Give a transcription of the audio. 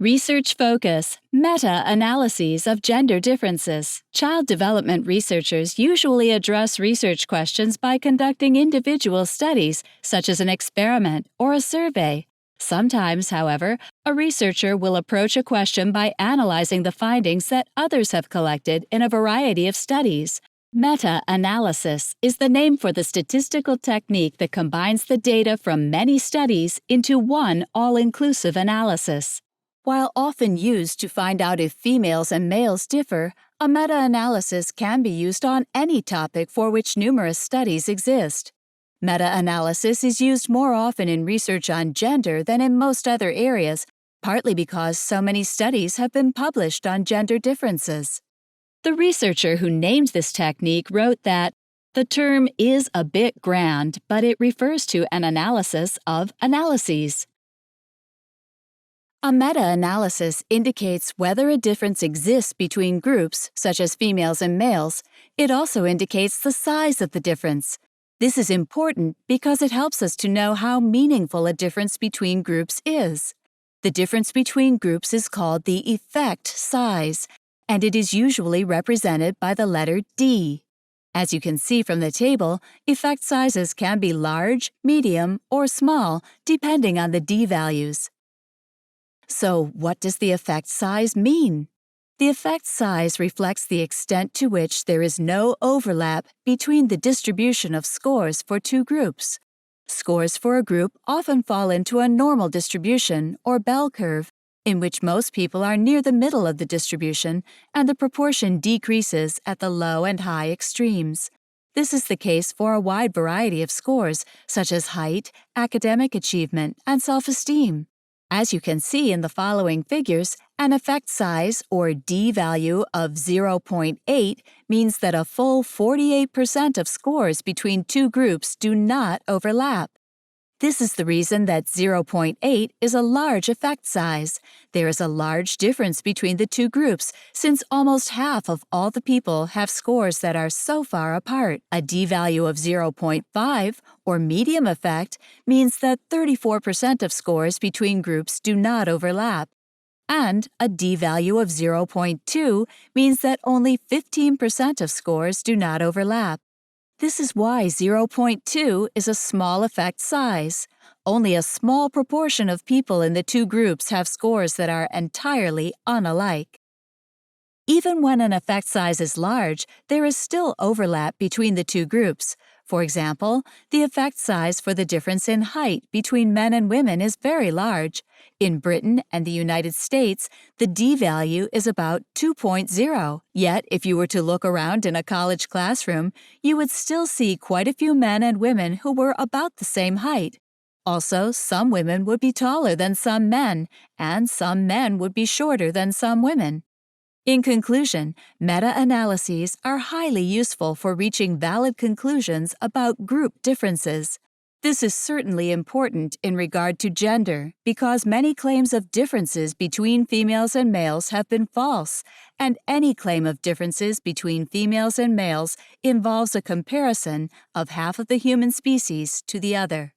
Research focus, meta-analyses of gender differences. Child development researchers usually address research questions by conducting individual studies, such as an experiment or a survey. Sometimes, however, a researcher will approach a question by analyzing the findings that others have collected in a variety of studies. Meta-analysis is the name for the statistical technique that combines the data from many studies into one all-inclusive analysis. While often used to find out if females and males differ, a meta-analysis can be used on any topic for which numerous studies exist. Meta-analysis is used more often in research on gender than in most other areas, partly because so many studies have been published on gender differences. The researcher who named this technique wrote that the term is a bit grand, but it refers to an analysis of analyses. A meta-analysis indicates whether a difference exists between groups, such as females and males. It also indicates the size of the difference. This is important because it helps us to know how meaningful a difference between groups is. The difference between groups is called the effect size, and it is usually represented by the letter D. As you can see from the table, effect sizes can be large, medium, or small, depending on the D values. So, what does the effect size mean? The effect size reflects the extent to which there is no overlap between the distribution of scores for two groups. Scores for a group often fall into a normal distribution, or bell curve, in which most people are near the middle of the distribution and the proportion decreases at the low and high extremes. This is the case for a wide variety of scores, such as height, academic achievement, and self-esteem. As you can see in the following figures, an effect size, or D value, of 0.8 means that a full 48% of scores between two groups do not overlap. This is the reason that 0.8 is a large effect size. There is a large difference between the two groups since almost half of all the people have scores that are so far apart. A D value of 0.5, or medium effect, means that 34% of scores between groups do not overlap. And a D value of 0.2 means that only 15% of scores do not overlap. This is why 0.2 is a small effect size. Only a small proportion of people in the two groups have scores that are entirely unalike. Even when an effect size is large, there is still overlap between the two groups. For example, the effect size for the difference in height between men and women is very large. In Britain and the United States, the D value is about 2.0. Yet, if you were to look around in a college classroom, you would still see quite a few men and women who were about the same height. Also, some women would be taller than some men, and some men would be shorter than some women. In conclusion, meta-analyses are highly useful for reaching valid conclusions about group differences. This is certainly important in regard to gender because many claims of differences between females and males have been false, and any claim of differences between females and males involves a comparison of half of the human species to the other.